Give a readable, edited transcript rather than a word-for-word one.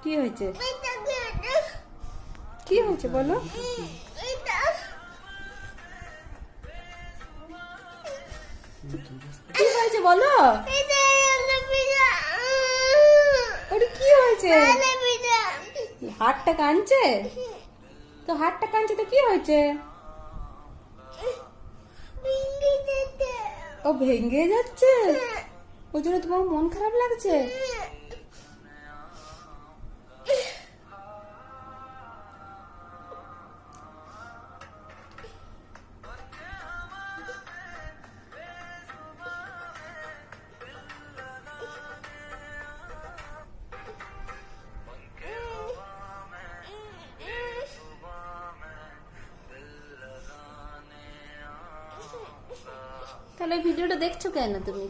কি হয়েছে? কি হয়েছে বলো? কি হয়েছে বলো? ওটা কি হয়েছে? হাতটা কাঁদছে? তো হাতটা কাঁদছে তো কি হয়েছে? ও ভেঙে যাচ্ছে? ওই জন্য তোমার মন খারাপ লাগছে? তাহলে ভিডিওটা দেখছো কেন তুমি?